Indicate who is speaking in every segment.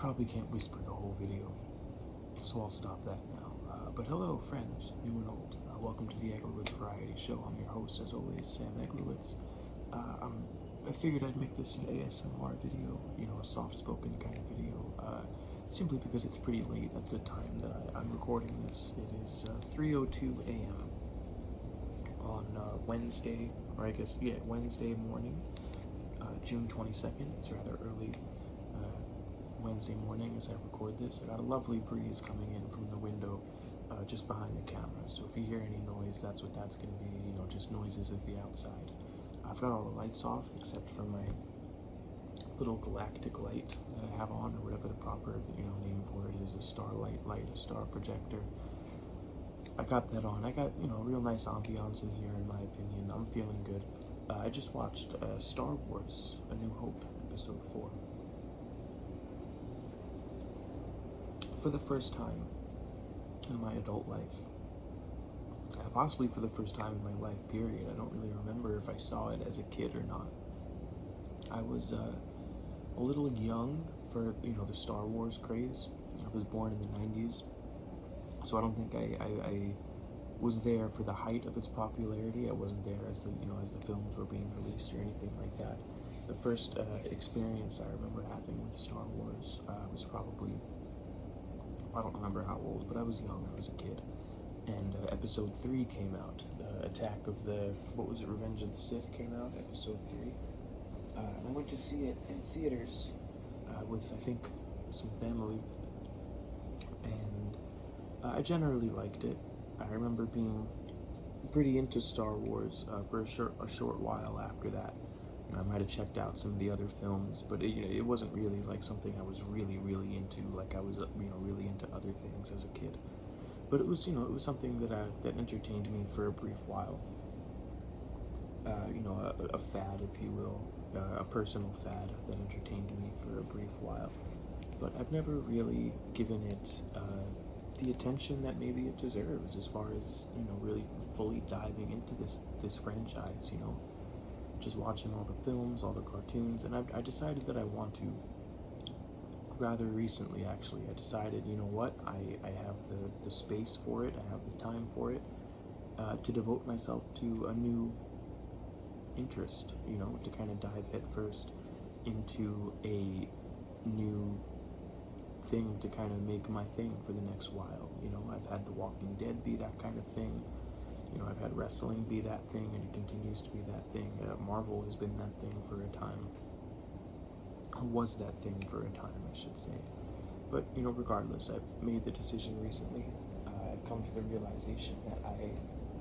Speaker 1: probably can't whisper the whole video, so I'll stop that now. But hello, friends, new and old. Welcome to the Eglowitz Variety Show. I'm your host, as always, Sam Eglowitz. I figured I'd make this an ASMR video, a soft-spoken kind of video, simply because it's pretty late at the time that I'm recording this. It is 3:02 a.m. on Wednesday, Wednesday morning, June 22nd. It's rather early Wednesday morning as I record this. I got a lovely breeze coming in from the window just behind the camera, so if you hear any noise, that's what that's going to be, just noises of the outside. I've got all the lights off except for my little galactic light that I have on, or whatever the proper name for it is, a starlight light, a star projector. I got that on. I got real nice ambiance in here, in my opinion. I'm feeling good. I just watched Star Wars: A New Hope, Episode 4. For the first time in my adult life, possibly for the first time in my life, period. I don't really remember if I saw it as a kid or not. I was a little young for the Star Wars craze. I was born in the 90s, so I don't think I was there for the height of its popularity. I wasn't there as the films were being released or anything like that. The first experience I remember having with Star Wars was probably, I don't remember how old, but I was young. I was a kid. And Episode 3 came out. Revenge of the Sith came out, Episode 3. And I went to see it in theaters with, I think, some family. And I generally liked it. I remember being pretty into Star Wars for a short while after that. I might have checked out some of the other films, but it wasn't really like something I was really into, like I was really into other things as a kid. But it was something that entertained me for a brief while. A fad, if you will, a personal fad that entertained me for a brief while. But I've never really given it the attention that maybe it deserves, as far as really fully diving into this franchise. Just watching all the films, all the cartoons, and I decided that I want to. Rather recently, actually, I decided, I have the space for it, I have the time for it, to devote myself to a new interest, to kind of dive headfirst into a new thing to kind of make my thing for the next while. I've had The Walking Dead be that kind of thing. I've had wrestling be that thing, and it continues to be that thing. Marvel has been that thing for a time. Was that thing for a time, I should say. But, regardless, I've made the decision recently. I've come to the realization that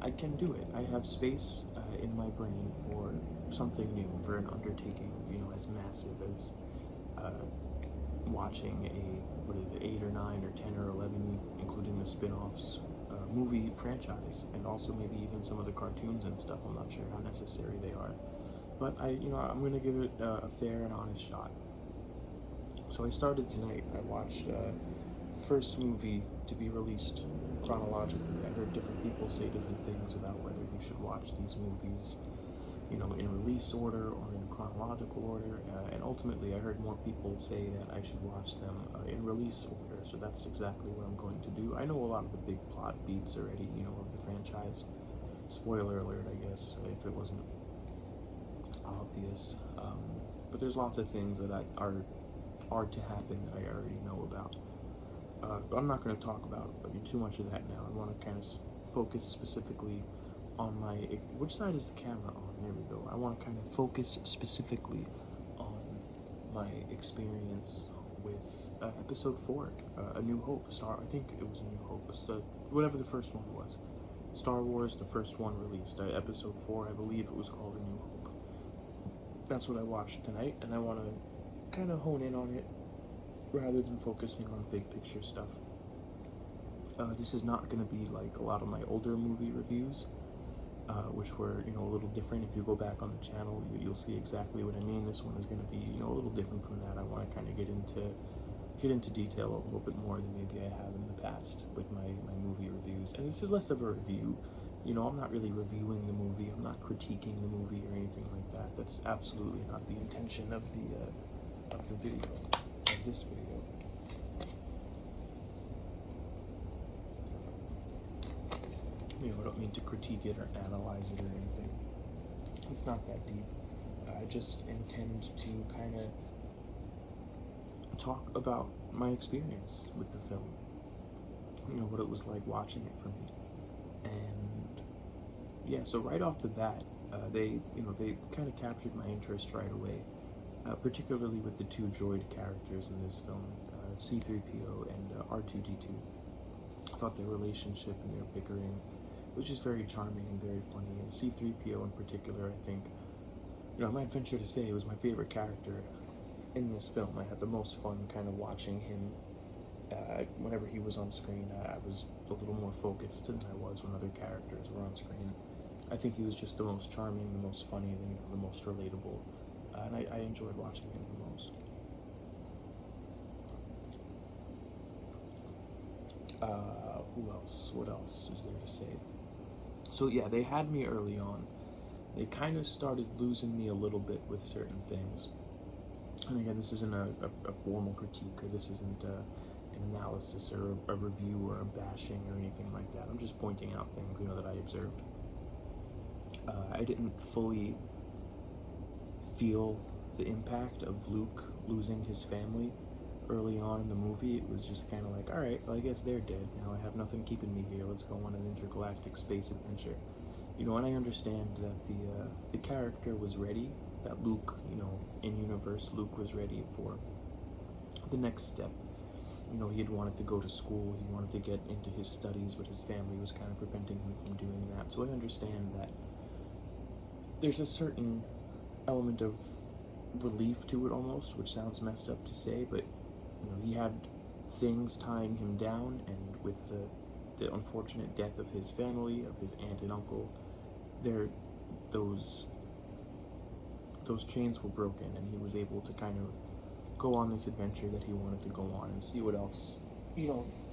Speaker 1: I can do it. I have space in my brain for something new, for an undertaking, as massive as watching a 8 or 9 or 10 or 11, including the spin-offs, movie franchise, and also maybe even some of the cartoons and stuff. I'm not sure how necessary they are. But I'm going to give it a fair and honest shot. So I started tonight. I watched the first movie to be released chronologically. I heard different people say different things about whether you should watch these movies, in release order or in chronological order. And ultimately, I heard more people say that I should watch them in release order. So that's exactly what I'm going to do. I know a lot of the big plot beats already, of the franchise. Spoiler alert, I guess, if it wasn't obvious. But there's lots of things that are to happen that I already know about. But I'm not going to talk about too much of that now. I want to kind of focus specifically on my... Which side is the camera on? There we go. I want to kind of focus specifically on my experience with Episode 4, A New Hope. I think it was A New Hope. Whatever the first one was. Star Wars, the first one released. Episode 4, I believe it was called A New Hope. That's what I watched tonight, and I want to kind of hone in on it rather than focusing on big picture stuff. This is not going to be like a lot of my older movie reviews, which were a little different. If you go back on the channel, you'll see exactly what I mean. This one is going to be a little different from that. I want to kind of get into detail a little bit more than maybe I have in the past with my movie reviews. And this is less of a review. I'm not really reviewing the movie. I'm not critiquing the movie or anything like that. That's absolutely not the intention of the video, of this video. I don't mean to critique it or analyze it or anything. It's not that deep. I just intend to kind of talk about my experience with the film. What it was like watching it for me. And yeah, so right off the bat, they kind of captured my interest right away, particularly with the two droid characters in this film, C-3PO and R2-D2. I thought their relationship and their bickering was just very charming and very funny. And C-3PO in particular, I think, I might venture to say it was my favorite character in this film. I had the most fun kind of watching him. Whenever he was on screen, I was a little more focused than I was when other characters were on screen. I think he was just the most charming, the most funny, the most relatable, and I enjoyed watching him the most. Who else? What else is there to say? So yeah, they had me early on. They kind of started losing me a little bit with certain things. And again, this isn't a formal critique, or this isn't an analysis or a review or a bashing or anything like that. I'm just pointing out things, that I observed. I didn't fully feel the impact of Luke losing his family early on in the movie. It was just kind of like, all right, well, I guess they're dead. Now I have nothing keeping me here. Let's go on an intergalactic space adventure. And I understand that the character was ready, that Luke, in universe, Luke was ready for the next step. He had wanted to go to school, he wanted to get into his studies, but his family was kind of preventing him from doing that. So I understand that there's a certain element of relief to it almost, which sounds messed up to say, but he had things tying him down, and with the unfortunate death of his family, of his aunt and uncle, those chains were broken, and he was able to kind of go on this adventure that he wanted to go on and see what else,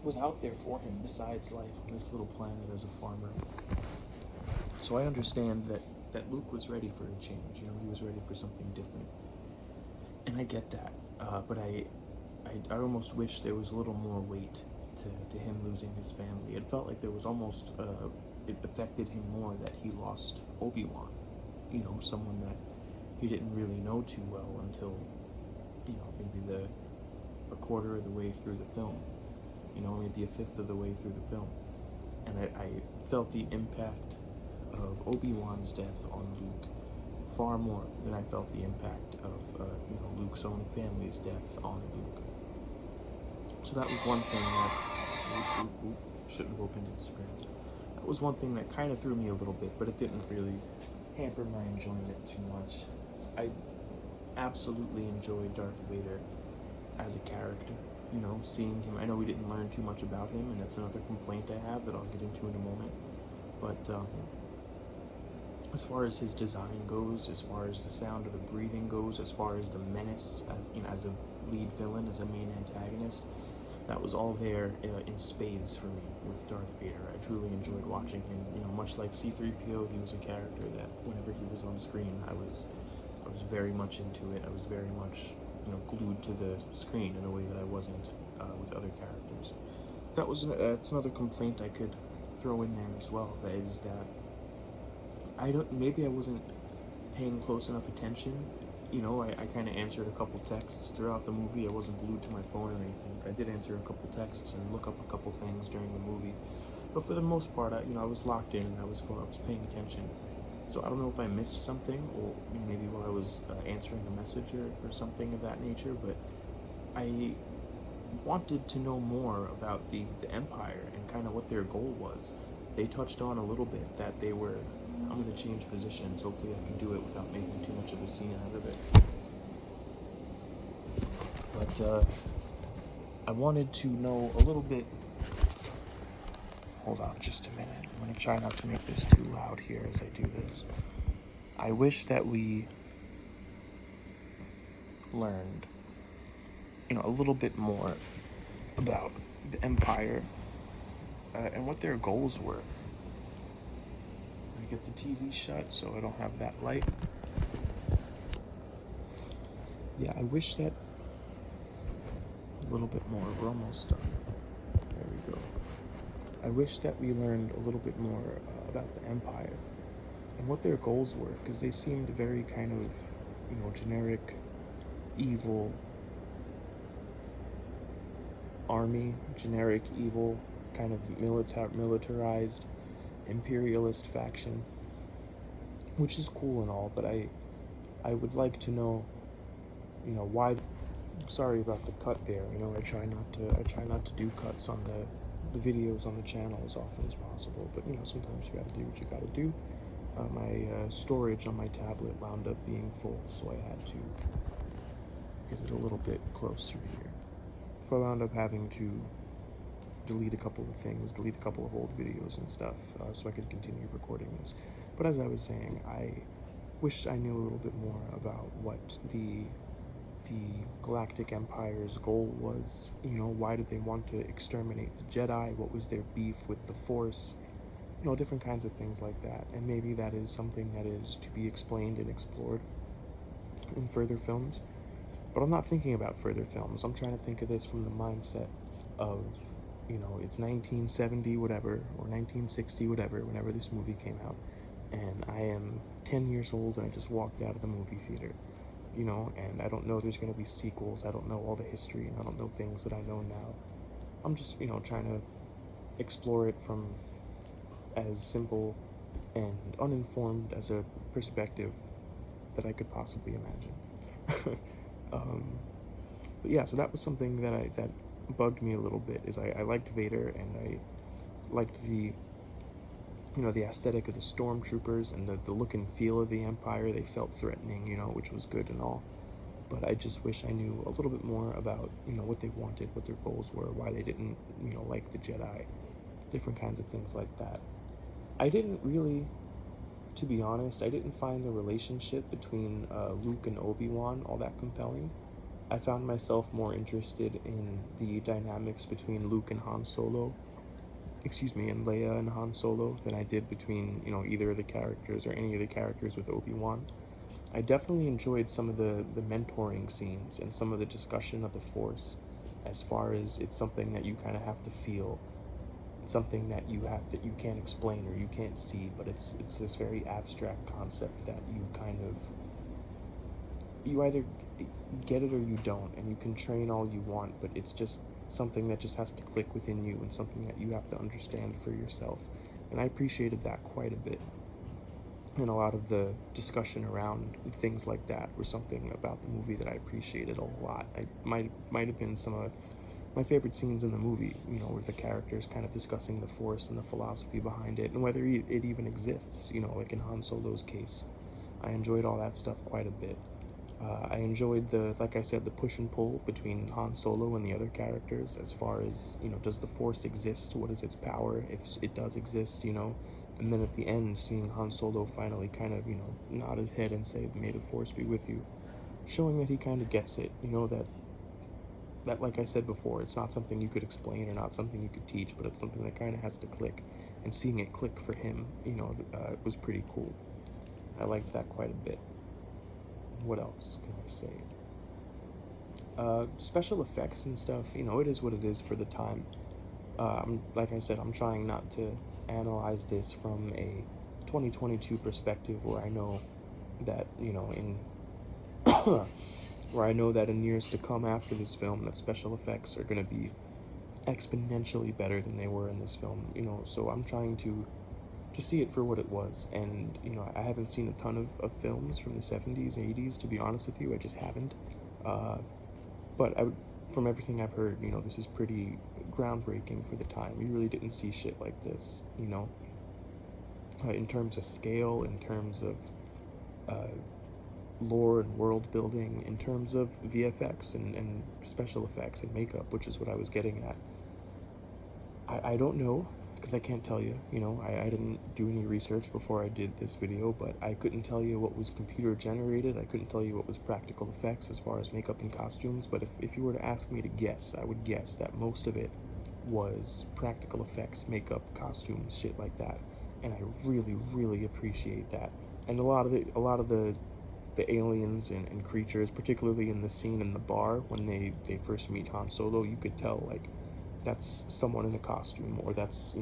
Speaker 1: was out there for him besides life on this little planet as a farmer. So I understand that Luke was ready for a change. He was ready for something different, and I get that. But I almost wish there was a little more weight to him losing his family. It felt like there was almost it affected him more that he lost Obi-Wan. Someone that he didn't really know too well until maybe a quarter of the way through the film. Maybe a fifth of the way through the film. And I felt the impact of Obi-Wan's death on Luke far more than I felt the impact of Luke's own family's death on Luke. So that was one thing that shouldn't have opened Instagram. That was one thing that kind of threw me a little bit, but it didn't really hamper my enjoyment too much. I absolutely enjoyed Darth Vader as a character. Seeing him. I know we didn't learn too much about him, and that's another complaint I have that I'll get into in a moment. But as far as his design goes, as far as the sound of the breathing goes, as far as the menace as a lead villain, as a main antagonist, that was all there in spades for me with Darth Vader. I truly enjoyed watching him. Much like C-3PO, he was a character that whenever he was on screen, I was very much into it. I was very much glued to the screen in a way that I wasn't with other characters. That's another complaint I could throw in there as well. That is that maybe I wasn't paying close enough attention. I kind of answered a couple texts throughout the movie. I wasn't glued to my phone or anything, but I did answer a couple texts and look up a couple things during the movie. But for the most part, I was locked in and I was paying attention. So I don't know if I missed something, or maybe while I was answering a message or something of that nature, but I wanted to know more about the Empire and kind of what their goal was. They touched on a little bit that they were, I'm going to change positions, hopefully I can do it without making too much of a scene out of it. But I wanted to know a little bit. Hold on just a minute. I'm going to try not to make this too loud here as I do this. I wish that we learned, a little bit more about the Empire and what their goals were. I get the TV shut so I don't have that light. Yeah, I wish that a little bit more. We're almost done. There we go. I wish that we learned a little bit more about the Empire and what their goals were, because they seemed very kind of, generic, evil army, generic, evil, kind of militarized, imperialist faction, which is cool and all, but I would like to know, why. Sorry about the cut there. I try not to do cuts on the videos on the channel as often as possible, but sometimes you gotta do what you gotta do. My storage on my tablet wound up being full, so I had to get it a little bit closer here. So I wound up having to delete a couple of things, delete a couple of old videos and stuff, so I could continue recording this. But as I was saying, I wish I knew a little bit more about what the Galactic Empire's goal was. Why did they want to exterminate the Jedi? What was their beef with the Force? Different kinds of things like that. And maybe that is something that is to be explained and explored in further films. But I'm not thinking about further films. I'm trying to think of this from the mindset of, it's 1970 whatever, or 1960 whatever, whenever this movie came out. And I am 10 years old and I just walked out of the movie theater. And I don't know there's going to be sequels. I don't know all the history, and I don't know things that I know now. I'm just, trying to explore it from as simple and uninformed as a perspective that I could possibly imagine. But yeah, so that was something that bugged me a little bit. Is I liked Vader, and I liked the aesthetic of the stormtroopers and the look and feel of the Empire. They felt threatening, which was good and all. But I just wish I knew a little bit more about, what they wanted, what their goals were, why they didn't, like the Jedi, different kinds of things like that. I didn't really, to be honest, I didn't find the relationship between Luke and Obi-Wan all that compelling. I found myself more interested in the dynamics between Luke and Han Solo, and Leia and Han Solo, than I did between, either of the characters or any of the characters with Obi-Wan. I definitely enjoyed some of the mentoring scenes and some of the discussion of the Force, as far as it's something that you kind of have to feel. It's something that you can't explain or you can't see, but it's this very abstract concept that you either get it or you don't, and you can train all you want, but it's just something that just has to click within you, and something that you have to understand for yourself. And I appreciated that quite a bit. And a lot of the discussion around things like that were something about the movie that I appreciated a lot. I might have been some of my favorite scenes in the movie, with the characters kind of discussing the Force and the philosophy behind it, and whether it even exists, like in Han Solo's case. I enjoyed all that stuff quite a bit. I enjoyed like I said, the push and pull between Han Solo and the other characters, as far as, does the Force exist? What is its power, if it does exist, And then at the end, seeing Han Solo finally kind of, nod his head and say, "May the Force be with you," showing that he kind of gets it, that, like I said before, it's not something you could explain or not something you could teach, but it's something that kind of has to click. And seeing it click for him, it was pretty cool. I liked that quite a bit. What else can I say? Special effects and stuff, it is what it is for the time. Like I said, I'm trying not to analyze this from a 2022 perspective, where I know that, where I know that in years to come after this film, that special effects are going to be exponentially better than they were in this film, so I'm trying to see it for what it was. And I haven't seen a ton of films from the 70s, 80s, to be honest with you. I just haven't, but from everything I've heard, this is pretty groundbreaking for the time. You really didn't see shit like this, in terms of scale, in terms of lore and world building, in terms of VFX and special effects and makeup, which is what I was getting at. I don't know, because I can't tell you, I didn't do any research before I did this video, but I couldn't tell you what was computer generated. I couldn't tell you what was practical effects as far as makeup and costumes, but if you were to ask me to guess, I would guess that most of it was practical effects, makeup, costumes, shit like that. And I really, really appreciate that. And a lot of the aliens and creatures, particularly in the scene in the bar when they first meet Han Solo, you could tell, like, that's someone in a costume, or that's,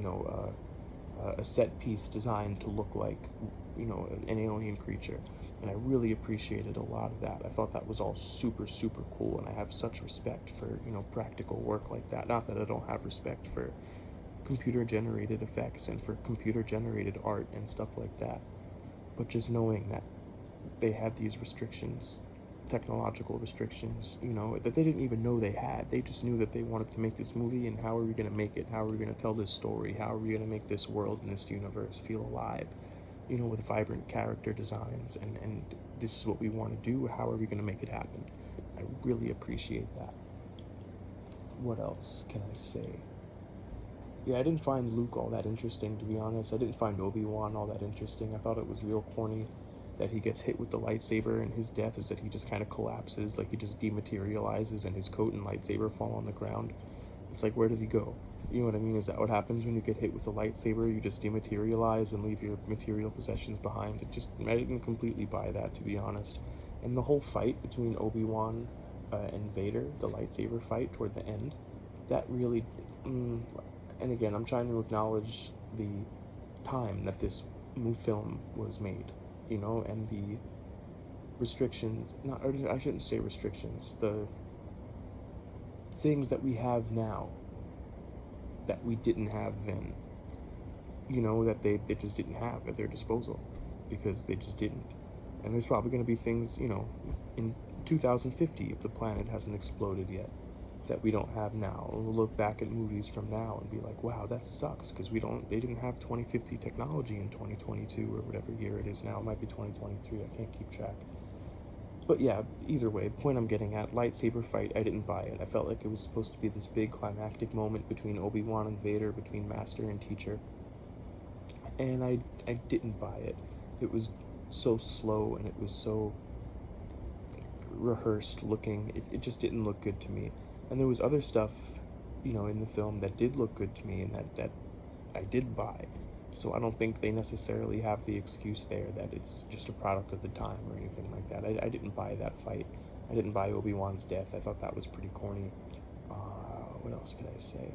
Speaker 1: a set piece designed to look like, an alien creature. And I really appreciated a lot of that. I thought that was all super, super cool, and I have such respect for, practical work like that. Not that I don't have respect for computer generated effects and for computer generated art and stuff like that, but just knowing that they had these restrictions, technological restrictions, that they didn't even know they had. They just knew that they wanted to make this movie, and how are we going to make it? How are we going to tell this story? How are we going to make this world and this universe feel alive, with vibrant character designs, and this is what we want to do. How are we going to make it happen? I really appreciate that. What else can I say? Yeah, I didn't find Luke all that interesting, to be honest. I didn't find Obi-Wan all that interesting. I thought it was real corny that he gets hit with the lightsaber, and his death is that he just kind of collapses, like he just dematerializes, and his coat and lightsaber fall on the ground. It's like, where did he go? You know what I mean? Is that what happens when you get hit with a lightsaber? You just dematerialize and leave your material possessions behind? I didn't completely buy that, to be honest. And the whole fight between Obi-Wan and Vader, the lightsaber fight toward the end, that really... and again, I'm trying to acknowledge the time that this film was made, and the restrictions, I shouldn't say restrictions, the things that we have now that we didn't have then, that they just didn't have at their disposal, because they just didn't. And there's probably going to be things, in 2050, if the planet hasn't exploded yet, that we don't have now. We'll look back at movies from now and be like, wow, that sucks, because they didn't have 2050 technology in 2022 or whatever year it is now. It might be 2023, I can't keep track. But yeah, either way, the point I'm getting at, lightsaber fight, I didn't buy it. I felt like it was supposed to be this big climactic moment between Obi-Wan and Vader, between master and teacher, and I didn't buy it. It was so slow, and it was so rehearsed looking. It just didn't look good to me. And there was other stuff, in the film that did look good to me, and that I did buy. So I don't think they necessarily have the excuse there that it's just a product of the time or anything like that. I didn't buy that fight. I didn't buy Obi-Wan's death. I thought that was pretty corny. What else could I say?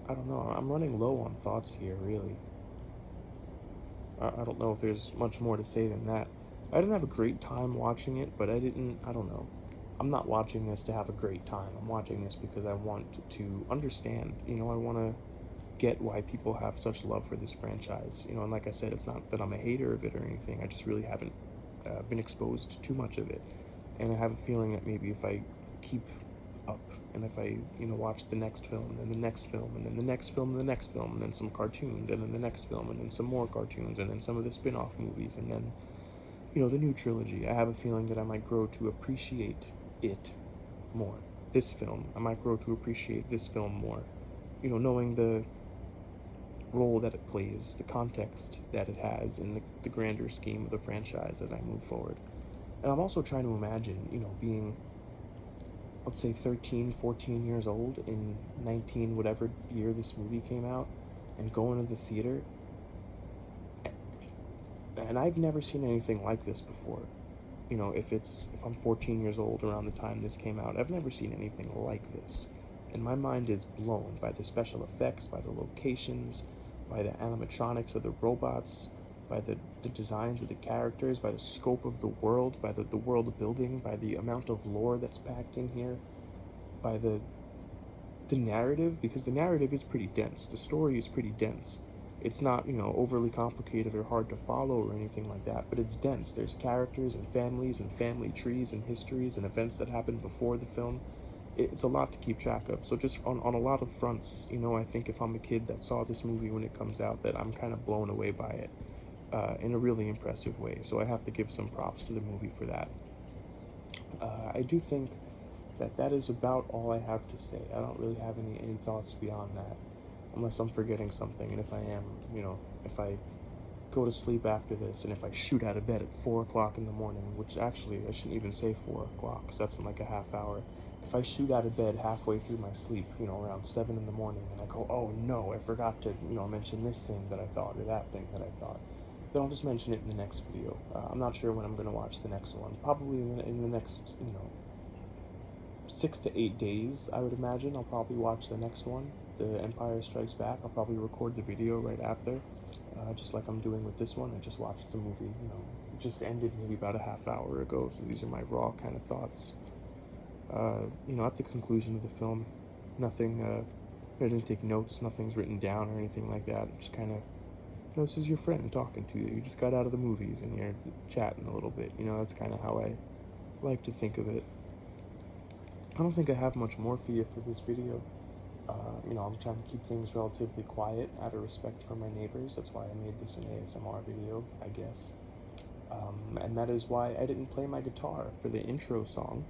Speaker 1: I don't know. I'm running low on thoughts here, really. I don't know if there's much more to say than that. I didn't have a great time watching it, but I don't know. I'm not watching this to have a great time. I'm watching this because I want to understand. I want to get why people have such love for this franchise. And like I said, it's not that I'm a hater of it or anything. I just really haven't been exposed to too much of it. And I have a feeling that maybe if I keep up, and if I, watch the next film, and then the next film, and then the next film, and the next film, and then some cartoons, and then the next film, and then some more cartoons, and then some of the spin-off movies, and then, the new trilogy, I have a feeling that I might grow to appreciate it more. This film, I might grow to appreciate this film more. Knowing the role that it plays, the context that it has in the grander scheme of the franchise as I move forward. And I'm also trying to imagine, being, let's say, 13, 14 years old in 19 whatever year this movie came out, and going to the theater. And I've never seen anything like this before. If I'm 14 years old around the time this came out, I've never seen anything like this. And my mind is blown by the special effects, by the locations, by the animatronics of the robots, by the designs of the characters, by the scope of the world, by the world building, by the amount of lore that's packed in here, by the narrative, because the narrative is pretty dense. The story is pretty dense. It's not, overly complicated or hard to follow or anything like that, but it's dense. There's characters and families and family trees and histories and events that happened before the film. It's a lot to keep track of. So just on a lot of fronts, I think if I'm a kid that saw this movie when it comes out, that I'm kind of blown away by it in a really impressive way. So I have to give some props to the movie for that. I do think that is about all I have to say. I don't really have any thoughts beyond that, unless I'm forgetting something. And if I am, if I go to sleep after this, and if I shoot out of bed at 4 o'clock in the morning, which actually I shouldn't even say 4 o'clock, because that's in like a half hour. If I shoot out of bed halfway through my sleep, around 7 in the morning, and I go, oh no, I forgot to, mention this thing that I thought, or that thing that I thought, then I'll just mention it in the next video. I'm not sure when I'm going to watch the next one. Probably in the next, 6 to 8 days, I would imagine. I'll probably watch the next one, The Empire Strikes Back. I'll probably record the video right after, just like I'm doing with this one. I just watched the movie, it just ended maybe about a half hour ago, so these are my raw kind of thoughts. At the conclusion of the film, nothing, I didn't take notes, nothing's written down or anything like that. Just kind of, this is your friend talking to you. You just got out of the movies and you're chatting a little bit. That's kind of how I like to think of it. I don't think I have much more for you for this video. I'm trying to keep things relatively quiet out of respect for my neighbors. That's why I made this an ASMR video, I guess. And that is why I didn't play my guitar for the intro song,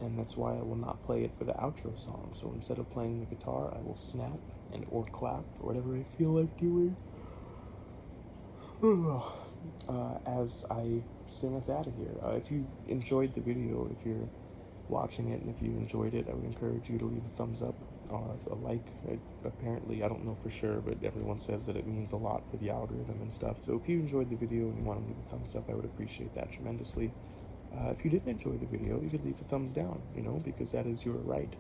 Speaker 1: and that's why I will not play it for the outro song. So instead of playing the guitar, I will snap or clap or whatever I feel like doing as I sing us out of here. If you enjoyed the video, if you're watching it, and if you enjoyed it, I would encourage you to leave a thumbs up, a like. Apparently, I don't know for sure, but everyone says that it means a lot for the algorithm and stuff. So if you enjoyed the video and you want to leave a thumbs up, I would appreciate that tremendously. If you didn't enjoy the video, you could leave a thumbs down, because that is your right.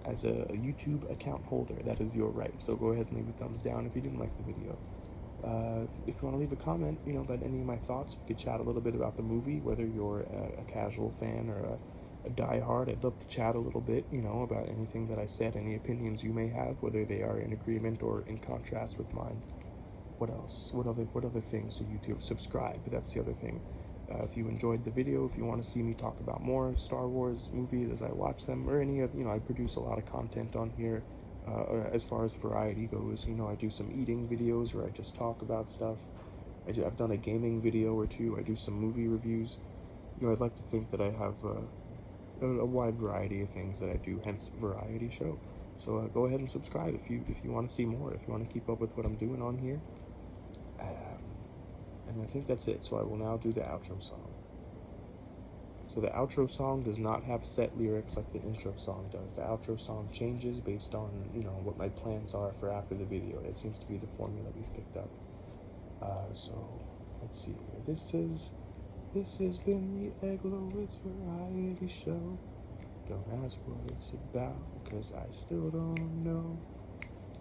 Speaker 1: As a YouTube account holder, that is your right. So go ahead and leave a thumbs down if you didn't like the video. If you want to leave a comment, about any of my thoughts, we could chat a little bit about the movie, whether you're a casual fan or a diehard. I'd love to chat a little bit, about anything that I said, any opinions you may have, whether they are in agreement or in contrast with mine. What else? What other things do YouTube? Subscribe, but that's the other thing. If you enjoyed the video, if you want to see me talk about more Star Wars movies as I watch them, or any of, I produce a lot of content on here. As far as variety goes, I do some eating videos where I just talk about stuff. I've done a gaming video or two. I do some movie reviews. I'd like to think that I have a wide variety of things that I do, hence Variety Show. So go ahead and subscribe if you want to see more, if you want to keep up with what I'm doing on here. And I think that's it. So I will now do the outro song. So the outro song does not have set lyrics like the intro song does. The outro song changes based on, what my plans are for after the video. It seems to be the formula we've picked up. So let's see here. This has been the Eglowitz Variety Show. Don't ask what it's about, because I still don't know.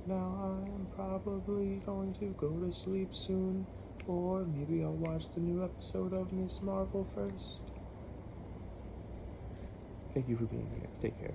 Speaker 1: Now I'm probably going to go to sleep soon, or maybe I'll watch the new episode of Miss Marvel first. Thank you for being here. Take care.